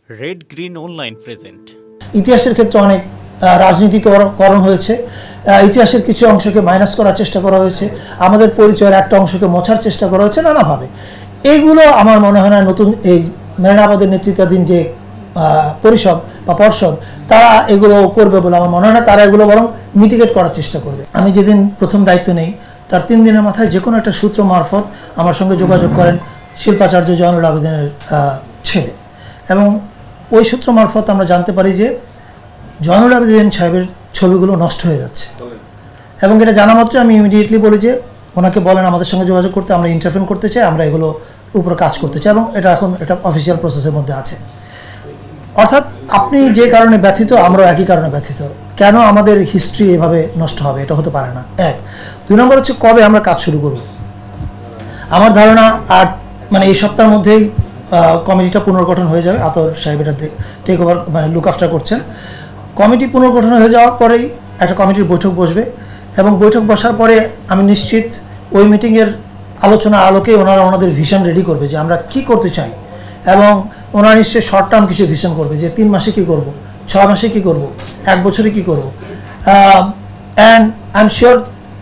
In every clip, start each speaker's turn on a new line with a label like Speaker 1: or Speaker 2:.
Speaker 1: Red green online present.
Speaker 2: ইতিহাসের ক্ষেত্রে অনেক রাজনীতিকরণ হয়েছে, ইতিহাসের কিছু অংশকে মাইনাস করার চেষ্টা করা হয়েছে, আমাদের পরিচয়ের একটা অংশকে মোছার চেষ্টা করা হয়েছে নানাভাবে। এইগুলো আমার মনে হয় না নতুন এই মেহরাবাদের নেতৃত্বাধীন যে পরিষদ বা পর্ষদ তারা এগুলো করবে বলে আমার মনে হয় না। তারা এগুলো বরং মিটিগেট করার চেষ্টা করবে। আমি যেদিন প্রথম দায়িত্ব নেই তার 3 দিনের মাথায় যে কোনো একটা সূত্র মারফত আমার সঙ্গে যোগাযোগ করেন শিল্পাচার্য জয়নুল আবেদিনের ছেলে, এবং ওই সূত্র মারফত আমরা জানতে পারি যে জয়নুল আবেদিন সাহেবের ছবিগুলো নষ্ট হয়ে যাচ্ছে। এবং এটা জানা মাত্র আমি ইমিডিয়েটলি বলি যে ওনাকে বলেন আমাদের সঙ্গে যোগাযোগ করতে, আমরা ইন্টারফেন করতে চাই, আমরা এগুলো উপরে কাজ করতে চাই, এবং এটা এখন এটা অফিসিয়াল প্রসেসের মধ্যে আছে। অর্থাৎ আপনি যে কারণে ব্যথিত আমরাও একই কারণে ব্যথিত। কেন আমাদের হিস্ট্রি এভাবে নষ্ট হবে? এটা হতে পারে না। 1 2 নম্বর হচ্ছে কবে আমরা কাজ শুরু করব। আমার ধারণা আর মানে এই সপ্তাহের মধ্যেই কমিটিটা পুনর্গঠন হয়ে যাবে। আতর সাহেব এটা টেক ওভার মানে লুক আফটার করছেন। কমিটি পুনর্গঠন হয়ে যাওয়ার পরেই একটা কমিটির বৈঠক বসবে, এবং বৈঠক বসার পরে আমি নিশ্চিত ওই মিটিংয়ের আলোচনার আলোকে ওনারা ওনাদের ভিশন রেডি করবে যে আমরা কি করতে চাই, এবং ওনারা নিশ্চয়ই শর্ট টার্ম কিছু ভিশন করবে যে 3 মাসে কী করব, 6 মাসে কী করব, 1 বছরে কী করব। অ্যান্ড আই এম শিওর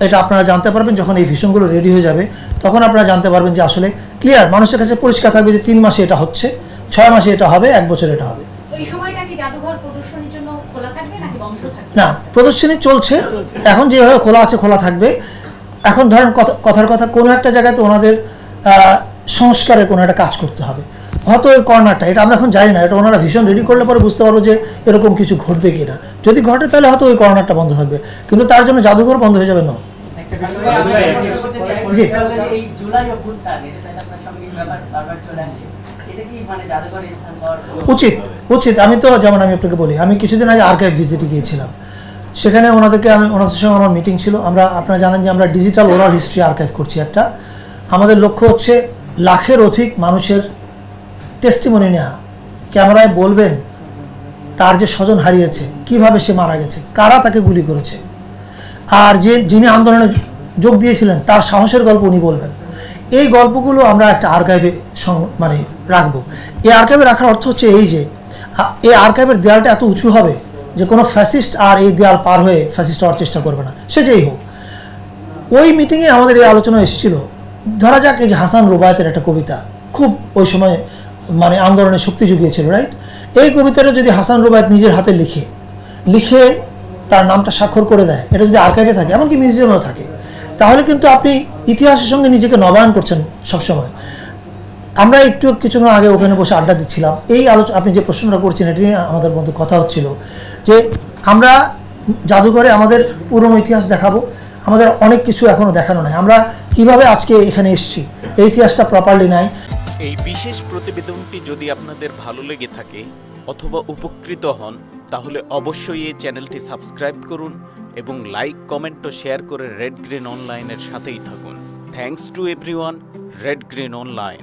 Speaker 2: এটা আপনারা জানতে পারবেন যখন এই ভিশনগুলো রেডি হয়ে যাবে। তখন আপনারা জানতে পারবেন যে আসলে ক্লিয়ার মানুষের কাছে পরিষ্কার থাকবে যে 3 মাসে এটা হচ্ছে, 6 মাসে এটা হবে, 1 বছরে এটা হবে।
Speaker 3: এই সময়টা কি জাদুঘর প্রদর্শনীর জন্য খোলা থাকবে নাকি বন্ধ থাকবে?
Speaker 2: না, প্রদর্শনী চলছে এখন, যেভাবে খোলা আছে খোলা থাকবে। এখন ধরেন কথার কথা কোনো একটা জায়গাতে ওনাদের সংস্কারের কোনো একটা কাজ করতে হবে, হয়তো ওই কর্নারটা, এটা আমরা এখন জানি না, এটা ওনারা ভীষণ রেডি করলে পরে বুঝতে পারবো যে এরকম কিছু ঘটবে কিনা। যদি ঘটে তাহলে হয়তো ওই কর্নারটা বন্ধ থাকবে, কিন্তু তার জন্য জাদুঘর বন্ধ হয়ে যাবে না। জি, উচিত। আমি তো যেমন আমি আপনাকে বলি, আমি কিছুদিন আগে আর্কাইভ ভিজিটে গিয়েছিলাম, সেখানে ওনাদের সঙ্গে আমার মিটিং ছিল। আপনারা জানেন যে আমরা ডিজিটাল ওরাল হিস্ট্রি আর্কাইভ করছি একটা। আমাদের লক্ষ্য হচ্ছে লাখের অধিক মানুষের টেস্টিমনি নেওয়া, ক্যামেরায় বলবেন তার যে স্বজন হারিয়েছে, কিভাবে সে মারা গেছে, কারা তাকে গুলি করেছে, আর যিনি আন্দোলনে যোগ দিয়েছিলেন তার সাহসের গল্প উনি বলবেন। এই গল্পগুলো আমরা একটা আর্কাইভে মানে রাখবো। এই আর্কাইভে রাখার অর্থ হচ্ছে এই যে এই আর্কাইভের দেয়ালটা এত উঁচু হবে যে কোনো ফ্যাসিস্ট আর এই দেয়াল পার হয়ে ফ্যাসিস্ট হওয়ার চেষ্টা করবে না, সে যেই হোক। ওই মিটিংয়ে আমাদের এই আলোচনা এসেছিল, ধরা যাক এই যে হাসান রুবায়েতের একটা কবিতা খুব ওই সময় মানে আন্দোলনে শক্তি জুগিয়েছিল, রাইট? এই কবিতাটা যদি হাসান রুবায়েত নিজের হাতে লিখে তার নামটা স্বাক্ষর করে দেয়, এটা যদি আর্কাইভে থাকে, এমনকি মিউজিয়ামেও থাকে, তাহলে কিন্তু আপনি ইতিহাসের সঙ্গে নিজেকে নবায়ন করছেন সবসময়। আমরা কিছুক্ষণ আগে ওখানে বসে আড্ডা দিচ্ছিলাম, এই আপনি যে প্রশ্নটা করছেন এটি নিয়ে আমাদের মধ্যে কথা হচ্ছিল যে আমরা জাদুঘরে আমাদের পুরনো ইতিহাস দেখাবো। আমাদের অনেক কিছু এখনও দেখানো নাই, আমরা কিভাবে আজকে এখানে এসেছি এই ইতিহাসটা প্রপারলি নাই।
Speaker 1: এই বিশেষ প্রতিবেদনটি যদি আপনাদের ভালো লেগে থাকে অথবা উপকৃত হন, তাহলে অবশ্যই এই চ্যানেলটি সাবস্ক্রাইব করুন এবং লাইক, কমেন্ট ও শেয়ার করে রেড গ্রিন অনলাইনের সাথেই থাকুন। Thanks to everyone. Red green online.